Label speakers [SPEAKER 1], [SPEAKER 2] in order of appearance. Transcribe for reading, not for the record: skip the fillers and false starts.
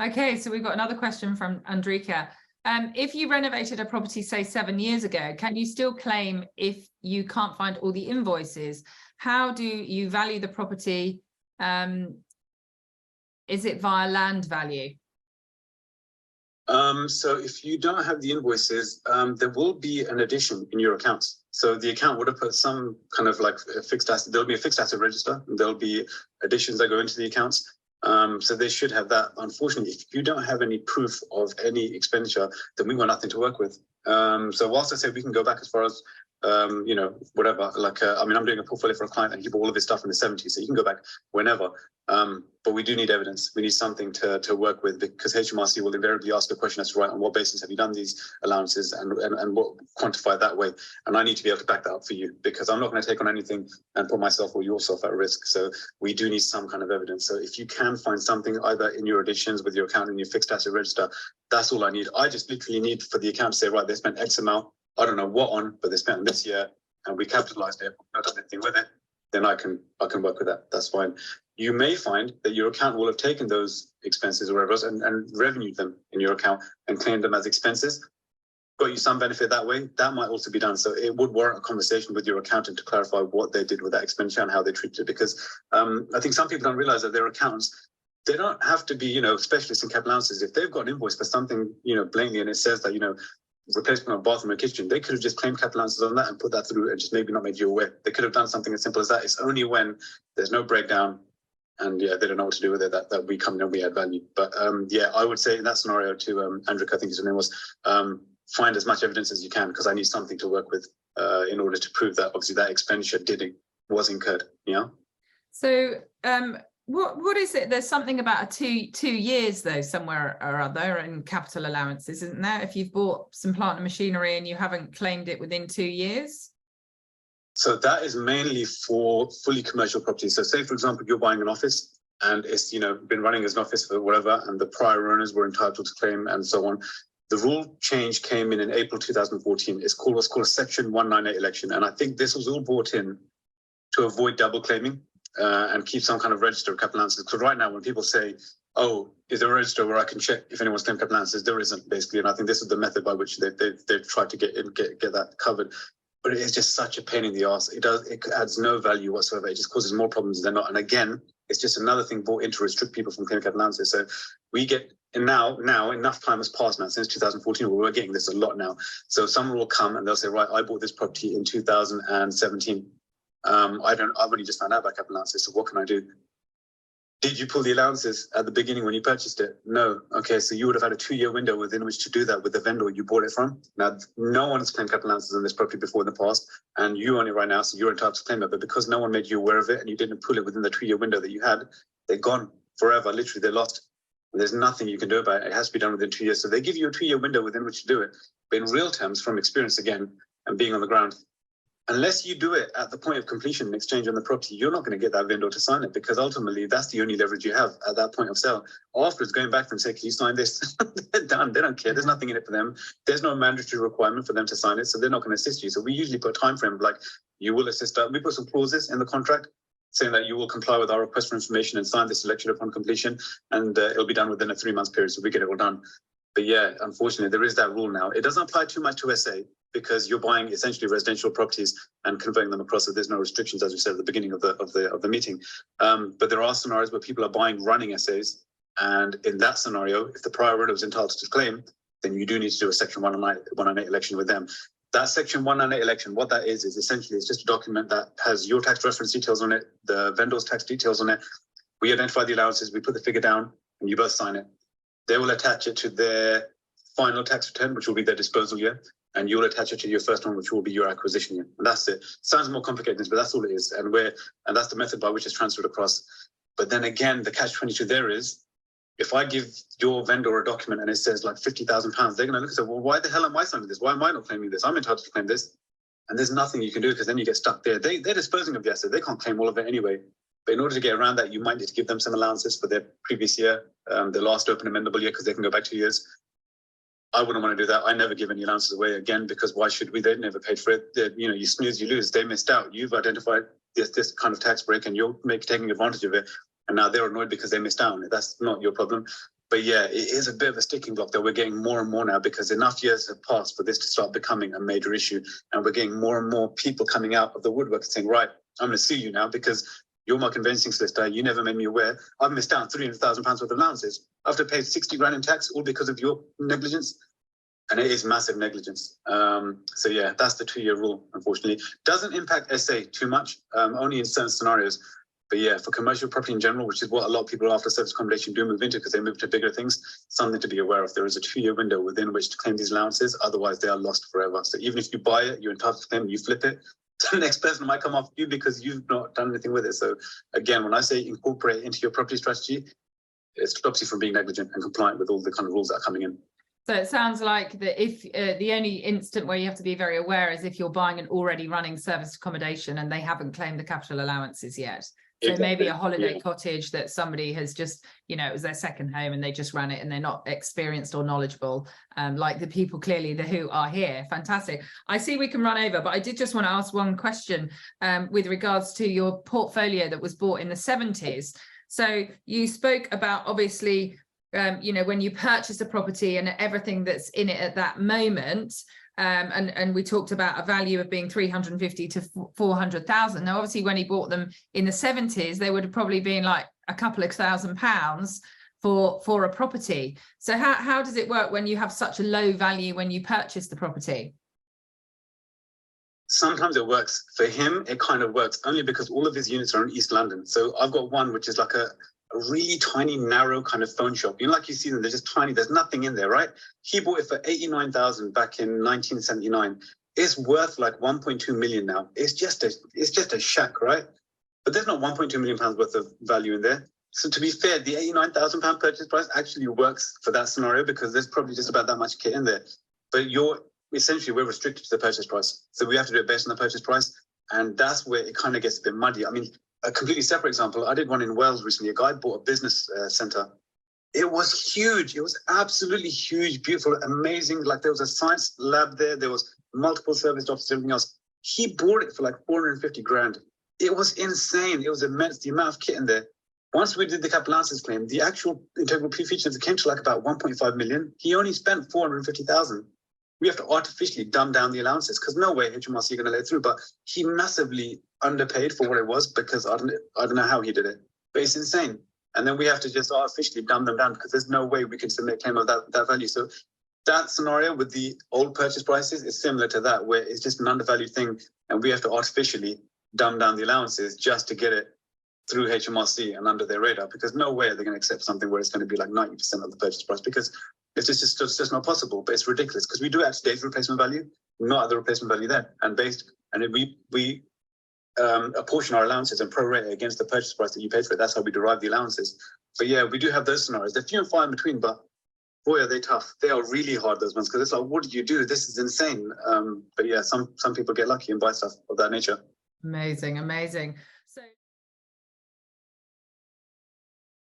[SPEAKER 1] Okay, so we've got another question from Andrika. If you renovated a property, say 7 years ago, can you still claim if you can't find all the invoices? How do you value the property? Is it via land value?
[SPEAKER 2] So if you don't have the invoices, there will be an addition in your accounts. So the account would have put some kind of like a fixed asset. There'll be a fixed asset register. There'll be additions that go into the accounts. So they should have that. Unfortunately, if you don't have any proof of any expenditure, then we've got nothing to work with. So whilst I say we can go back as far as, whatever, like, I mean, I'm doing a portfolio for a client and he bought all of his stuff in the 70s, so you can go back whenever. But we do need evidence. We need something to work with, because HMRC will invariably ask a question as to, right, on what basis have you done these allowances and what quantify it that way. And I need to be able to back that up for you, because I'm not going to take on anything and put myself or yourself at risk. So we do need some kind of evidence. So if you can find something either in your additions with your account in your fixed asset register, that's all I need. I just literally need for the account to say, right, they spent X amount, I don't know what on, but they spent this year and we capitalized it, not done anything with it, then I can work with that. That's fine. You may find that your account will have taken those expenses or whatever else and revenued them in your account and claimed them as expenses. Got you some benefit that way. That might also be done. So it would warrant a conversation with your accountant to clarify what they did with that expenditure and how they treated it. Because I think some people don't realize that their accountants, they don't have to be, specialists in capital allowances. If they've got an invoice for something, blatantly, and it says that, replacement of bathroom or kitchen, they could have just claimed capital allowances on that and put that through and just maybe not made you aware. They could have done something as simple as that. It's only when there's no breakdown and they don't know what to do with it that we come in and we add value. But I would say in that scenario to Andrew, I think his name was, find as much evidence as you can, because I need something to work with in order to prove that obviously that expenditure was incurred. Yeah.
[SPEAKER 1] So what is it? There's something about a two years though somewhere or other in capital allowances, isn't there? If you've bought some plant and machinery and you haven't claimed it within 2 years.
[SPEAKER 2] So that is mainly for fully commercial properties. So say, for example, you're buying an office and it's, been running as an office for whatever, and the prior owners were entitled to claim and so on. The rule change came in April 2014. It's what's called a Section 198 election. And I think this was all brought in to avoid double claiming and keep some kind of register of capital allowances. Because right now when people say, oh, is there a register where I can check if anyone's claimed capital allowances? There isn't, basically. And I think this is the method by which they've tried to get that covered. But it is just such a pain in the arse. It adds no value whatsoever. It just causes more problems than not. And again, it's just another thing brought in to restrict people from claiming capital allowances. So we get, and now enough time has passed now since 2014. We're getting this a lot now. So someone will come and they'll say, right, I bought this property in 2017. I've only just found out about capital allowances. So what can I do? Did you pull the allowances at the beginning when you purchased it? No. Okay, so you would have had a 2-year window within which to do that with the vendor you bought it from. Now, no one has claimed capital allowances on this property before in the past, and you own it right now, so you're entitled to claim it. But because no one made you aware of it and you didn't pull it within the 2-year window that you had, they're gone forever. Literally, they're lost. And there's nothing you can do about it. It has to be done within 2 years. So they give you a 2-year window within which to do it. But in real terms, from experience again, and being on the ground, unless you do it at the point of completion and exchange on the property, you're not going to get that vendor to sign it, because ultimately that's the only leverage you have at that point of sale. Afterwards, going back and say, can you sign this? They're done. They don't care. There's nothing in it for them. There's no mandatory requirement for them to sign it, so they're not going to assist you. So we usually put a time frame like, you will assist us. We put some clauses in the contract saying that you will comply with our request for information and sign this selection upon completion, and it'll be done within a 3-month period, so we get it all done. But yeah, unfortunately, there is that rule now. It doesn't apply too much to SA, because you're buying essentially residential properties and converting them across, so there's no restrictions, as we said at the beginning of the meeting. But there are scenarios where people are buying running SAs, and in that scenario, if the prior owner was entitled to claim, then you do need to do a Section 198 election with them. That Section 198 election, what that is essentially it's just a document that has your tax reference details on it, the vendor's tax details on it. We identify the allowances, we put the figure down, and you both sign it. They will attach it to their final tax return, which will be their disposal year, and you'll attach it to your first one, which will be your acquisition year. And that's it. Sounds more complicated, but that's all it is. And that's the method by which it's transferred across. But then again, the catch-22 there is, if I give your vendor a document and it says like £50,000, they're going to look and say, well, why the hell am I signing this? Why am I not claiming this? I'm entitled to claim this. And there's nothing you can do, because then you get stuck there. They're disposing of the asset. They can't claim all of it anyway. But in order to get around that, you might need to give them some allowances for their previous year, their last open amendable year, because they can go back 2 years. I wouldn't want to do that. I never give any allowances away again, because why should we? They never paid for it. You snooze, you lose. They missed out. You've identified this kind of tax break and you're taking advantage of it. And now they're annoyed because they missed out on it. That's not your problem. But yeah, it is a bit of a sticking block that we're getting more and more now, because enough years have passed for this to start becoming a major issue. And we're getting more and more people coming out of the woodwork and saying, right, I'm going to sue you now because you're my conveyancing solicitor. You never made me aware. I've missed out £300,000 worth of allowances. I have to pay 60 grand in tax, all because of your negligence. And it is massive negligence. So yeah, that's the 2-year rule, unfortunately. Doesn't impact SA too much, only in certain scenarios. But yeah, for commercial property in general, which is what a lot of people after service accommodation do move into because they move to bigger things, something to be aware of. There is a 2-year window within which to claim these allowances. Otherwise, they are lost forever. So even if you buy it, you're entitled to claim, you flip it, the next person might come after you because you've not done anything with it. So again, when I say incorporate into your property strategy, it stops you from being negligent and compliant with all the kind of rules that are coming in.
[SPEAKER 1] So it sounds like that if the only instant where you have to be very aware is if you're buying an already running serviced accommodation and they haven't claimed the capital allowances yet. So exactly. Maybe a holiday cottage that somebody has just, you know, it was their second home and they just ran it and they're not experienced or knowledgeable, like the people clearly who are here. Fantastic. I see we can run over, but I did just want to ask one question with regards to your portfolio that was bought in the 70s. So you spoke about, obviously, you know, when you purchase a property and everything that's in it at that moment, and we talked about a value of being 350 to 400,000. Now, obviously, when he bought them in the 70s, they would have probably been like a couple of £1,000s for a property. So how does it work when you have such a low value when you purchase the property?
[SPEAKER 2] Sometimes it works. For him, it kind of works only because all of his units are in East London. So I've got one which is like a really tiny, narrow kind of phone shop. You know, like you see them, they're just tiny. There's nothing in there, right? He bought it for 89,000 back in 1979. It's worth like 1.2 million now. It's just a shack, right? But there's not 1.2 million pounds worth of value in there. So to be fair, the 89,000 pound purchase price actually works for that scenario because there's probably just about that much kit in there. But we're restricted to the purchase price. So we have to do it based on the purchase price. And that's where it kind of gets a bit muddy. I mean, a completely separate example, I did one in Wales recently. A guy bought a business centre. It was huge. It was absolutely huge, beautiful, amazing. Like there was a science lab there. There was multiple service offices, everything else. He bought it for like 450 grand. It was insane. It was immense, the amount of kit in there. Once we did the capital allowances claim, the actual integral pre-features came to like about 1.5 million. He only spent 450,000. We have to artificially dumb down the allowances because no way HMRC are going to let it through. But he massively underpaid for what it was because I don't know how he did it. But it's insane. And then we have to just artificially dumb them down because there's no way we can submit a claim of that value. So that scenario with the old purchase prices is similar to that, where it's just an undervalued thing and we have to artificially dumb down the allowances just to get it through HMRC and under their radar, because no way are they going to accept something where it's going to be like 90% of the purchase price, because it's just not possible. But it's ridiculous because we do it at today's replacement value, not at the replacement value then. And we apportion our allowances and prorate against the purchase price that you paid for it. That's how we derive the allowances. But yeah, we do have those scenarios. They're few and far in between, but boy, are they tough. They are really hard, those ones, because it's like, what did you do? This is insane. But yeah, some people get lucky and buy stuff of that nature.
[SPEAKER 1] Amazing, amazing.